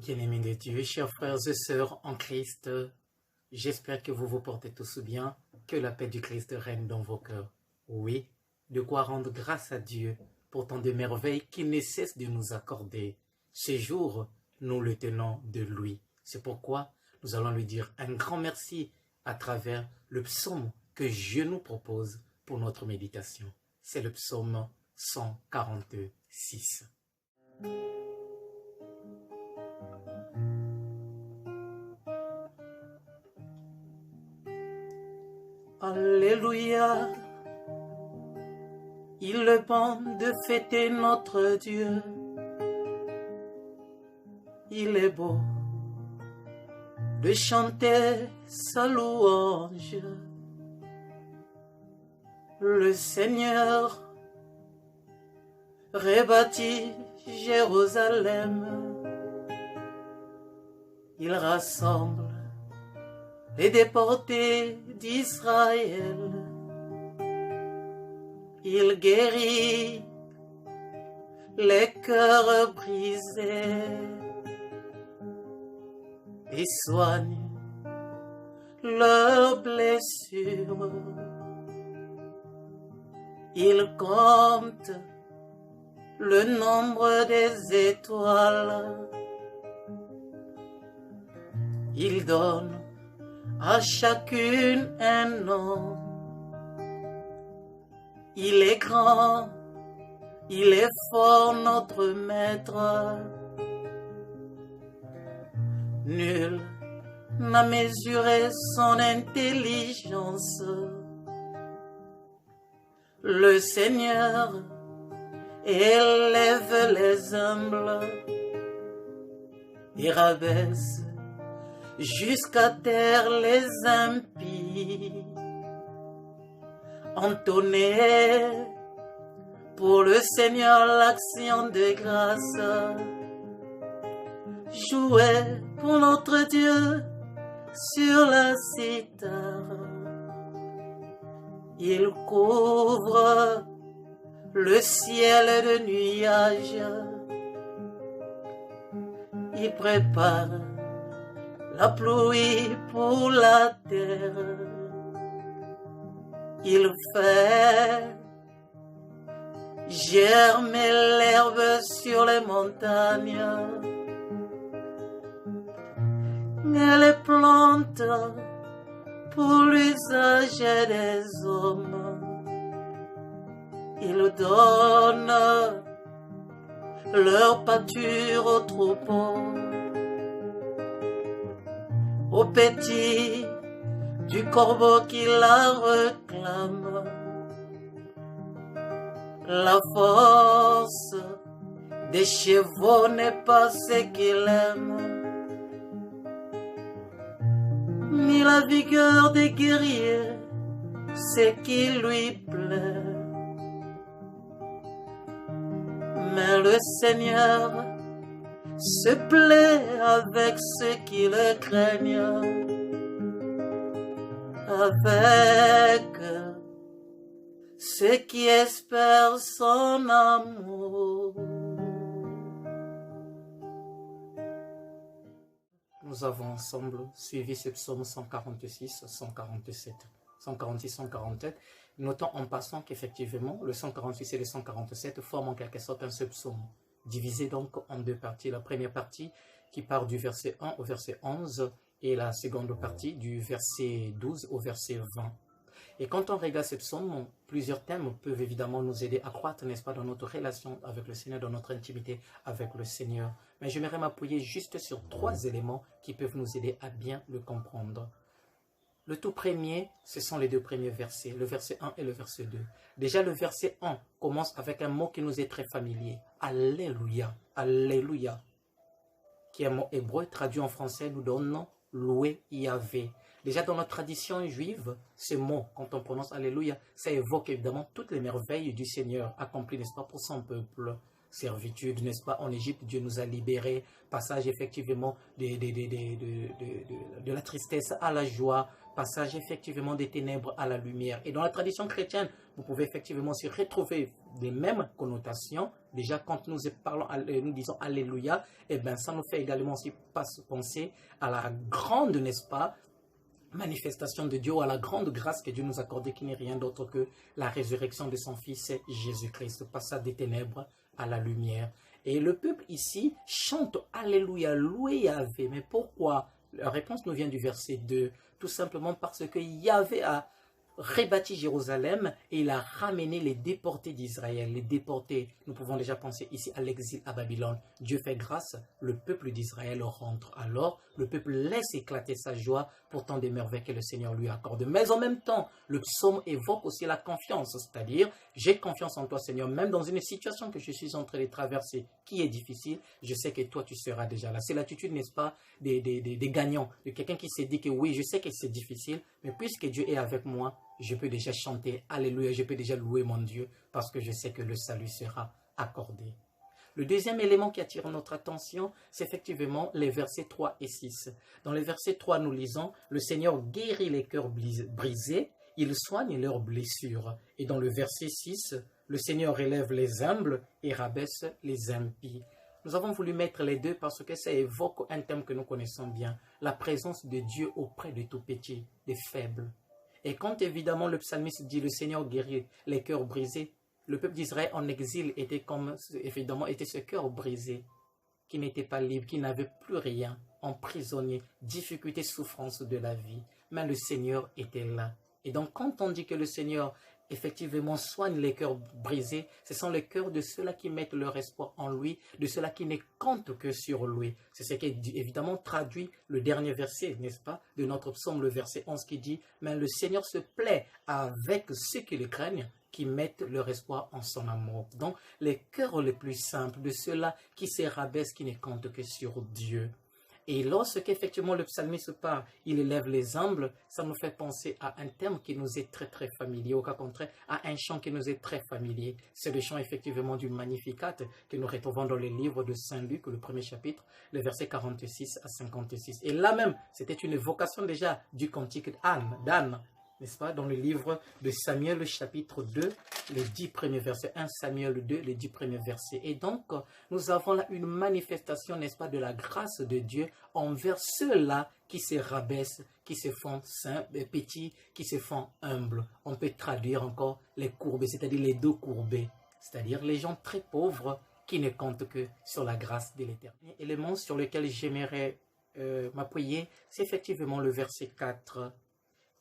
Bien-aimés de Dieu, chers frères et sœurs en Christ, j'espère que vous vous portez tous bien, que la paix du Christ règne dans vos cœurs. Oui, de quoi rendre grâce à Dieu pour tant de merveilles qu'il ne cesse de nous accorder. Ce jour, nous le tenons de lui. C'est pourquoi nous allons lui dire un grand merci à travers le psaume que Dieu nous propose pour notre méditation. C'est le psaume 146. Alléluia, il est bon de fêter notre Dieu. Il est beau de chanter sa louange. Le Seigneur rebâtit Jérusalem. Il rassemble les déportés d'Israël. Il guérit les cœurs brisés et soigne leurs blessures. Il compte le nombre des étoiles. Il donne à chacune un nom. Il est grand, il est fort notre maître. Nul n'a mesuré son intelligence. Le Seigneur élève les humbles et rabaisse jusqu'à terre les impies. Entonnez pour le Seigneur l'action de grâce. Jouez pour notre Dieu sur la cithare. Il couvre le ciel de nuages. Il prépare la pluie pour la terre. Il fait germer l'herbe sur les montagnes. Et les plantes pour l'usage des hommes. Il donne leur pâture aux troupeaux. Aux petits du corbeau qui la réclame. La force des chevaux n'est pas ce qu'il aime, ni la vigueur des guerriers ce qui lui plaît. Mais le Seigneur se plaît avec ceux qui le craignent, avec ceux qui espèrent son amour. Nous avons ensemble suivi ce psaume 146, 147, 146, 147. Notons en passant qu'effectivement, le 146 et le 147 forment en quelque sorte un seul psaume, divisé donc en deux parties. La première partie qui part du verset 1 au verset 11 et la seconde partie du verset 12 au verset 20. Et quand on regarde ce psaume, plusieurs thèmes peuvent évidemment nous aider à croître, n'est-ce pas, dans notre relation avec le Seigneur, dans notre intimité avec le Seigneur. Mais j'aimerais m'appuyer juste sur 3 éléments qui peuvent nous aider à bien le comprendre. Le tout premier, ce sont les 2 premiers versets, le verset 1 et le verset 2. Déjà, le verset 1 commence avec un mot qui nous est très familier. Alléluia, Alléluia, qui est un mot hébreu, traduit en français, nous donne louer Yahvé. Déjà, dans notre tradition juive, ce mot, quand on prononce Alléluia, ça évoque évidemment toutes les merveilles du Seigneur accomplies, n'est-ce pas, pour son peuple. Servitude, n'est-ce pas, en Égypte, Dieu nous a libérés. Passage effectivement de la tristesse à la joie. passage effectivement des ténèbres à la lumière. Et dans la tradition chrétienne, vous pouvez effectivement aussi retrouver les mêmes connotations. Déjà, quand nous parlons, nous disons Alléluia, eh bien, ça nous fait également aussi penser à la grande, n'est-ce pas, manifestation de Dieu, à la grande grâce que Dieu nous a accordée, qui n'est rien d'autre que la résurrection de son Fils Jésus-Christ, passage des ténèbres à la lumière. Et le peuple ici chante Alléluia, loué Yahvé. Mais pourquoi? La réponse nous vient du verset 2, tout simplement parce que Yahvé a rebâti Jérusalem et il a ramené les déportés d'Israël. Les déportés, nous pouvons déjà penser ici à l'exil à Babylone. Dieu fait grâce, le peuple d'Israël rentre. Alors, le peuple laisse éclater sa joie pour tant des merveilles que le Seigneur lui accorde. Mais en même temps, le psaume évoque aussi la confiance, c'est-à-dire, j'ai confiance en toi Seigneur, même dans une situation que je suis en train de traverser qui est difficile, je sais que toi tu seras déjà là. C'est l'attitude, n'est-ce pas, des gagnants, de quelqu'un qui s'est dit que oui, je sais que c'est difficile, mais puisque Dieu est avec moi, je peux déjà chanter Alléluia, je peux déjà louer mon Dieu parce que je sais que le salut sera accordé. Le deuxième élément qui attire notre attention, c'est effectivement les versets 3 et 6. Dans les versets 3, nous lisons « Le Seigneur guérit les cœurs brisés, il soigne leurs blessures. » Et dans le verset 6, « Le Seigneur élève les humbles et rabaisse les impies. » Nous avons voulu mettre les deux parce que ça évoque un thème que nous connaissons bien, la présence de Dieu auprès des tout-petits, des faibles. Et quand évidemment le psalmiste dit « Le Seigneur guérit les cœurs brisés », le peuple d'Israël en exil était comme, évidemment, était ce cœur brisé, qui n'était pas libre, qui n'avait plus rien, emprisonné, difficulté, souffrance de la vie. Mais le Seigneur était là. Et donc, quand on dit que le Seigneur, effectivement, soigne les cœurs brisés, ce sont les cœurs de ceux-là qui mettent leur espoir en lui, de ceux-là qui ne comptent que sur lui. C'est ce qui, évidemment, traduit le dernier verset, n'est-ce pas, de notre psaume, le verset 11, qui dit « Mais le Seigneur se plaît avec ceux qui le craignent, qui mettent leur espoir en son amour. » Donc, les cœurs les plus simples de ceux-là qui se rabaissent, qui ne comptent que sur Dieu. Et lorsqu'effectivement le psalmiste parle, il élève les humbles, ça nous fait penser à un thème qui nous est très très familier, au cas contraire, à un chant qui nous est très familier. C'est le chant effectivement du Magnificat que nous retrouvons dans le livre de Saint Luc, le premier chapitre, les versets 46 à 56. Et là même, c'était une évocation déjà du cantique d'Anne, n'est-ce pas, dans le livre de Samuel, le chapitre 2, les 10 premiers versets, 1 Samuel 2, les 10 premiers versets. Et donc, nous avons là une manifestation, n'est-ce pas, de la grâce de Dieu envers ceux-là qui se rabaissent, qui se font petits, qui se font humbles. On peut traduire encore les courbés, c'est-à-dire les dos courbés, c'est-à-dire les gens très pauvres qui ne comptent que sur la grâce de l'Éternel. L'élément sur lequel j'aimerais m'appuyer, c'est effectivement le verset 4.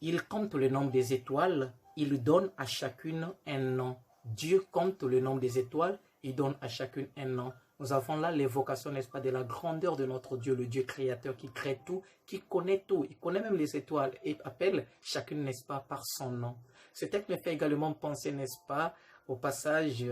Il compte le nombre des étoiles, il donne à chacune un nom. Dieu compte le nombre des étoiles, il donne à chacune un nom. Nous avons là l'évocation, n'est-ce pas, de la grandeur de notre Dieu, le Dieu créateur qui crée tout, qui connaît tout. Il connaît même les étoiles et appelle chacune, n'est-ce pas, par son nom. Ce texte me fait également penser, n'est-ce pas, au passage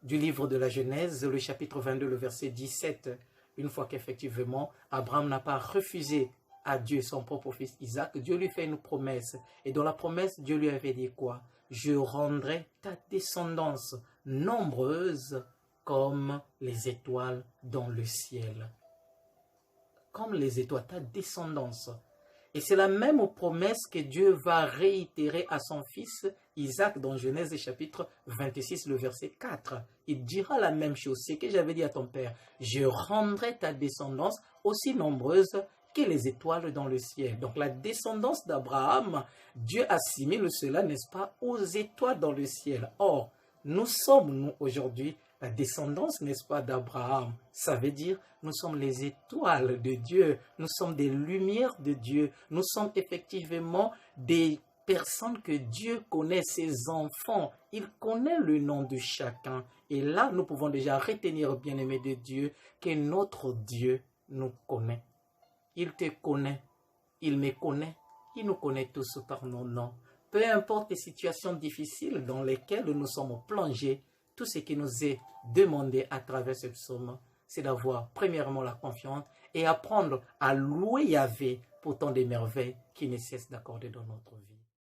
du livre de la Genèse, le chapitre 22, le verset 17. Une fois qu'effectivement, Abraham n'a pas refusé à Dieu son propre fils Isaac, Dieu lui fait une promesse. Et dans la promesse, Dieu lui avait dit quoi? Je rendrai ta descendance nombreuse comme les étoiles dans le ciel. Comme les étoiles, ta descendance. Et c'est la même promesse que Dieu va réitérer à son fils Isaac dans Genèse chapitre 26, le verset 4. Il dira la même chose, c'est que j'avais dit à ton père, je rendrai ta descendance aussi nombreuse que les étoiles dans le ciel. Donc la descendance d'Abraham, Dieu assimile cela, n'est-ce pas, aux étoiles dans le ciel. Or, nous sommes, nous, aujourd'hui, la descendance, n'est-ce pas, d'Abraham. Ça veut dire, nous sommes les étoiles de Dieu, nous sommes des lumières de Dieu, nous sommes effectivement des personnes que Dieu connaît, ses enfants. Il connaît le nom de chacun. Et là, nous pouvons déjà retenir, bien-aimés de Dieu, que notre Dieu nous connaît. Il te connaît, il me connaît, il nous connaît tous par nos noms. Peu importe les situations difficiles dans lesquelles nous sommes plongés, tout ce qui nous est demandé à travers ce psaume, c'est d'avoir premièrement la confiance et apprendre à louer Yahvé pour tant des merveilles qui ne cessent d'accorder dans notre vie.